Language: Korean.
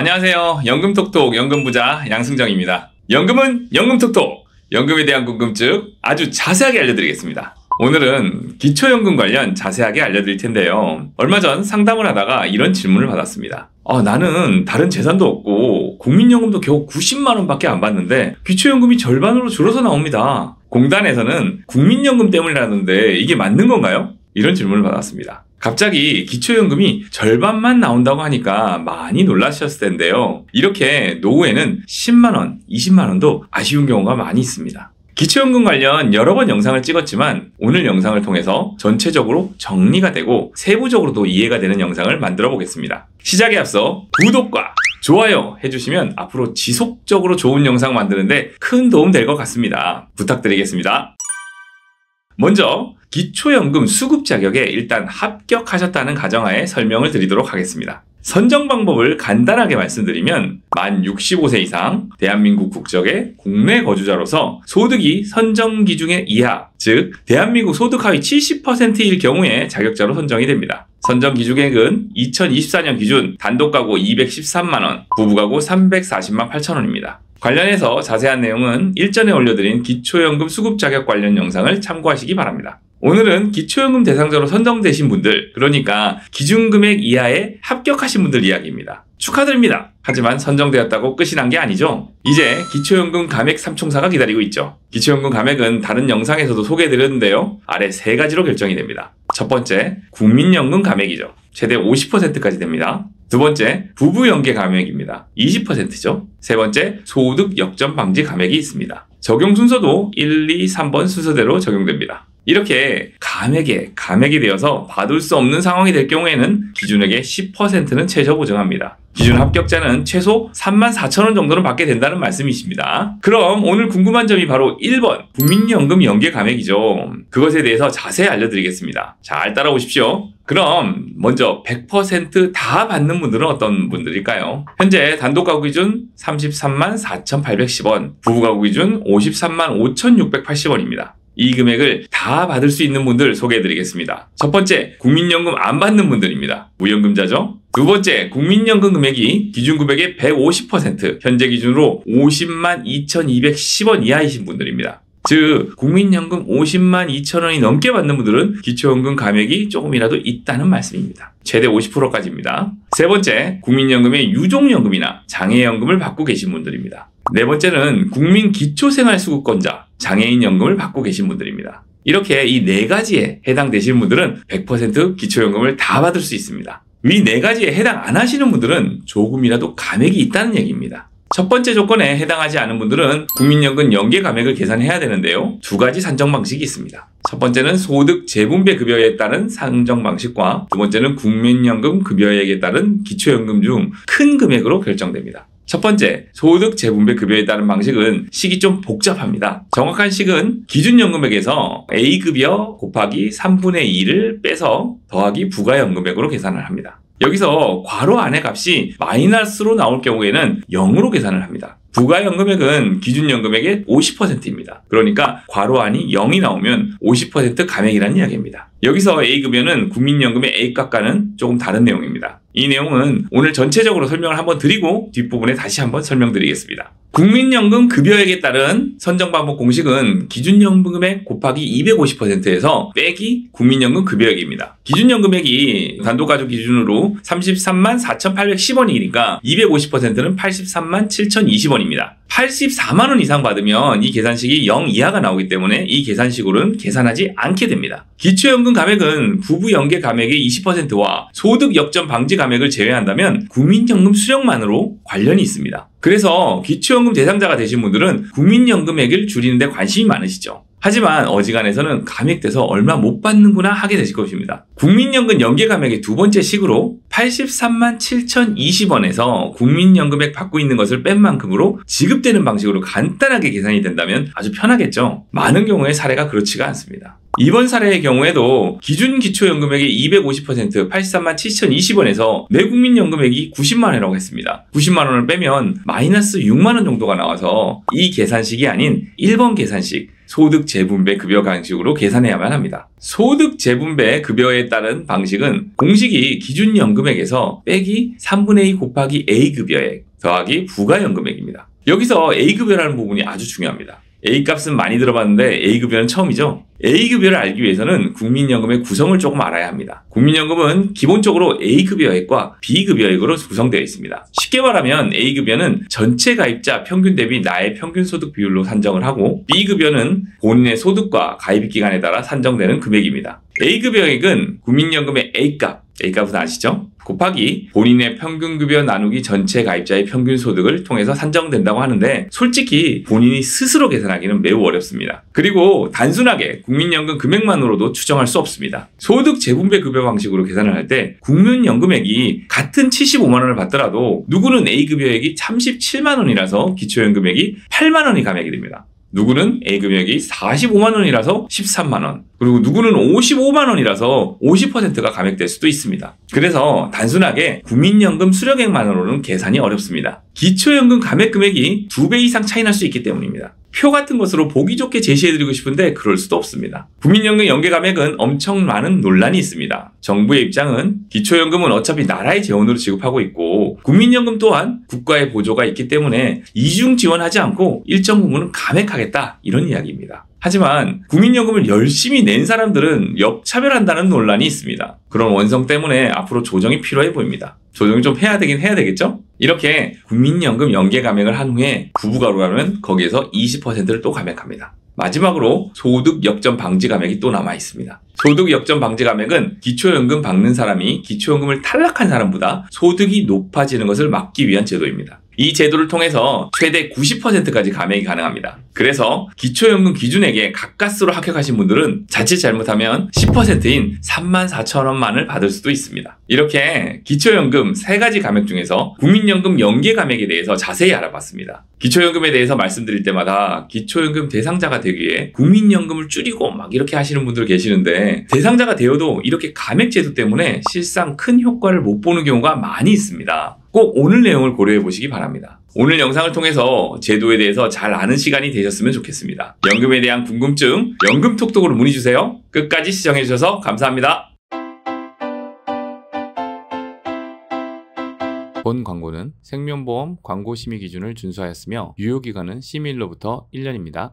안녕하세요. 연금톡톡 연금부자 양승정입니다. 연금은 연금톡톡, 연금에 대한 궁금증 아주 자세하게 알려드리겠습니다. 오늘은 기초연금 관련 자세하게 알려드릴 텐데요. 얼마 전 상담을 하다가 이런 질문을 받았습니다. 나는 다른 재산도 없고 국민연금도 겨우 90만원 밖에 안 받는데 기초연금이 절반으로 줄어서 나옵니다. 공단에서는 국민연금 때문이라는데 이게 맞는 건가요? 이런 질문을 받았습니다. 갑자기 기초연금이 절반만 나온다고 하니까 많이 놀라셨을 텐데요. 이렇게 노후에는 10만원, 20만원도 아쉬운 경우가 많이 있습니다. 기초연금 관련 여러 번 영상을 찍었지만 오늘 영상을 통해서 전체적으로 정리가 되고 세부적으로도 이해가 되는 영상을 만들어 보겠습니다. 시작에 앞서 구독과 좋아요 해주시면 앞으로 지속적으로 좋은 영상 만드는데 큰 도움 될 것 같습니다. 부탁드리겠습니다. 먼저 기초연금 수급 자격에 일단 합격하셨다는 가정하에 설명을 드리도록 하겠습니다. 선정 방법을 간단하게 말씀드리면 만 65세 이상 대한민국 국적의 국내 거주자로서 소득이 선정 기준의 이하, 즉 대한민국 소득 하위 70%일 경우에 자격자로 선정이 됩니다. 선정 기준액은 2024년 기준 단독가구 213만원, 부부가구 340만 8천원입니다. 관련해서 자세한 내용은 일전에 올려드린 기초연금 수급 자격 관련 영상을 참고하시기 바랍니다. 오늘은 기초연금 대상자로 선정되신 분들, 그러니까 기준금액 이하에 합격하신 분들 이야기입니다. 축하드립니다. 하지만 선정되었다고 끝이 난 게 아니죠. 이제 기초연금 감액 삼총사가 기다리고 있죠. 기초연금 감액은 다른 영상에서도 소개해드렸는데요. 아래 3가지로 결정이 됩니다. 첫 번째, 국민연금 감액이죠. 최대 50%까지 됩니다. 두 번째, 부부연계 감액입니다. 20%죠. 세 번째, 소득 역전 방지 감액이 있습니다. 적용 순서도 1, 2, 3번 순서대로 적용됩니다. 이렇게 감액이 되어서 받을 수 없는 상황이 될 경우에는 기준액의 10%는 최저 보정합니다. 기준 합격자는 최소 34,000원 정도는 받게 된다는 말씀이십니다. 그럼 오늘 궁금한 점이 바로 1번 국민연금 연계 감액이죠. 그것에 대해서 자세히 알려드리겠습니다. 잘 따라오십시오. 그럼 먼저 100% 다 받는 분들은 어떤 분들일까요? 현재 단독가구 기준 33만 4,810원, 부부가구 기준 53만 5,680원입니다. 이 금액을 다 받을 수 있는 분들 소개해드리겠습니다. 첫 번째, 국민연금 안 받는 분들입니다. 무연금자죠. 두 번째, 국민연금 금액이 기준금액의 150%, 현재 기준으로 50만 2,210원 이하이신 분들입니다. 즉 국민연금 50만 2천원이 넘게 받는 분들은 기초연금 감액이 조금이라도 있다는 말씀입니다. 최대 50%까지입니다. 세 번째, 국민연금의 유족연금이나 장애연금을 받고 계신 분들입니다. 네 번째는 국민기초생활수급권자, 장애인연금을 받고 계신 분들입니다. 이렇게 이 4가지에 해당되시는 분들은 100% 기초연금을 다 받을 수 있습니다. 위 4가지에 해당 안 하시는 분들은 조금이라도 감액이 있다는 얘기입니다. 첫 번째 조건에 해당하지 않은 분들은 국민연금 연계 감액을 계산해야 되는데요. 2가지 산정 방식이 있습니다. 첫 번째는 소득 재분배 급여에 따른 산정 방식과 두 번째는 국민연금 급여액에 따른 기초연금 중 큰 금액으로 결정됩니다. 첫 번째, 소득 재분배 급여에 따른 방식은 식이 좀 복잡합니다. 정확한 식은 기준연금액에서 A급여 곱하기 3분의 2를 빼서 더하기 부가연금액으로 계산을 합니다. 여기서 괄호 안의 값이 마이너스로 나올 경우에는 0으로 계산을 합니다. 부가연금액은 기준연금액의 50%입니다. 그러니까 괄호 안이 0이 나오면 50% 감액이라는 이야기입니다. 여기서 A급여는 국민연금의 A값과는 조금 다른 내용입니다. 이 내용은 오늘 전체적으로 설명을 한번 드리고 뒷부분에 다시 한번 설명드리겠습니다. 국민연금 급여액에 따른 선정방법 공식은 기준연금액 곱하기 250%에서 빼기 국민연금 급여액입니다. 기준연금액이 단독가족 기준으로 33만 4,810원이니까 250%는 83만 7,020원입니다. 84만원 이상 받으면 이 계산식이 0 이하가 나오기 때문에 이 계산식으로는 계산하지 않게 됩니다. 기초연금 감액은 부부연계 감액의 20%와 소득 역전 방지 감액을 제외한다면 국민연금 수령만으로 관련이 있습니다. 그래서 기초연금 대상자가 되신 분들은 국민연금액을 줄이는 데 관심이 많으시죠. 하지만 어지간해서는 감액돼서 얼마 못 받는구나 하게 되실 것입니다. 국민연금 연계 감액의 2번째 식으로 83만 7,020원에서 국민연금액 받고 있는 것을 뺀 만큼으로 지급되는 방식으로 간단하게 계산이 된다면 아주 편하겠죠. 많은 경우에 사례가 그렇지가 않습니다. 이번 사례의 경우에도 기준 기초연금액의 250% 83만 7,020원에서 내 국민연금액이 90만원이라고 했습니다. 90만원을 빼면 마이너스 6만원 정도가 나와서 이 계산식이 아닌 1번 계산식 소득 재분배 급여 방식으로 계산해야만 합니다. 소득 재분배 급여에 따른 방식은 공식이 기준연금액에서 빼기 3분의 2 곱하기 A급여액 더하기 부가연금액입니다. 여기서 A급여라는 부분이 아주 중요합니다. A값은 많이 들어봤는데 A급여는 처음이죠. A급여를 알기 위해서는 국민연금의 구성을 조금 알아야 합니다. 국민연금은 기본적으로 A급여액과 B급여액으로 구성되어 있습니다. 쉽게 말하면 A급여는 전체 가입자 평균 대비 나의 평균 소득 비율로 산정을 하고, B급여는 본인의 소득과 가입 기간에 따라 산정되는 금액입니다. A급여액은 국민연금의 A값은 아시죠? 곱하기 본인의 평균급여 나누기 전체 가입자의 평균 소득을 통해서 산정된다고 하는데, 솔직히 본인이 스스로 계산하기는 매우 어렵습니다. 그리고 단순하게 국민연금 금액만으로도 추정할 수 없습니다. 소득 재분배 급여 방식으로 계산을 할 때 국민연금액이 같은 75만 원을 받더라도 누구는 A급여액이 37만 원이라서 기초연금액이 8만 원이 감액이 됩니다. 누구는 A급여액이 45만 원이라서 13만 원, 그리고 누구는 55만 원이라서 50%가 감액될 수도 있습니다. 그래서 단순하게 국민연금 수령액만으로는 계산이 어렵습니다. 기초연금 감액 금액이 2배 이상 차이 날 수 있기 때문입니다. 표 같은 것으로 보기 좋게 제시해드리고 싶은데 그럴 수도 없습니다. 국민연금 연계 감액은 엄청 많은 논란이 있습니다. 정부의 입장은 기초연금은 어차피 나라의 재원으로 지급하고 있고, 국민연금 또한 국가의 보조가 있기 때문에 이중 지원하지 않고 일정 부분은 감액하겠다, 이런 이야기입니다. 하지만 국민연금을 열심히 낸 사람들은 역차별한다는 논란이 있습니다. 그런 원성 때문에 앞으로 조정이 필요해 보입니다. 조정이 좀 해야 되겠죠? 이렇게 국민연금 연계 감액을 한 후에 부부가로 가면 거기에서 20%를 또 감액합니다. 마지막으로 소득 역전 방지 감액이 또 남아 있습니다. 소득 역전 방지 감액은 기초연금 받는 사람이 기초연금을 탈락한 사람보다 소득이 높아지는 것을 막기 위한 제도입니다. 이 제도를 통해서 최대 90%까지 감액이 가능합니다. 그래서 기초연금 기준액에 가까스로 합격하신 분들은 자칫 잘못하면 10%인 34,000원만을 받을 수도 있습니다. 이렇게 기초연금 3가지 감액 중에서 국민연금 연계 감액에 대해서 자세히 알아봤습니다. 기초연금에 대해서 말씀드릴 때마다 기초연금 대상자가 되기 위해 국민연금을 줄이고 막 이렇게 하시는 분들 계시는데, 대상자가 되어도 이렇게 감액 제도 때문에 실상 큰 효과를 못 보는 경우가 많이 있습니다. 꼭 오늘 내용을 고려해 보시기 바랍니다. 오늘 영상을 통해서 제도에 대해서 잘 아는 시간이 되셨으면 좋겠습니다. 연금에 대한 궁금증 연금톡톡으로 문의 주세요. 끝까지 시청해 주셔서 감사합니다. 본 광고는 생명보험 광고 심의 기준을 준수하였으며 유효기간은 심의일로부터 1년입니다.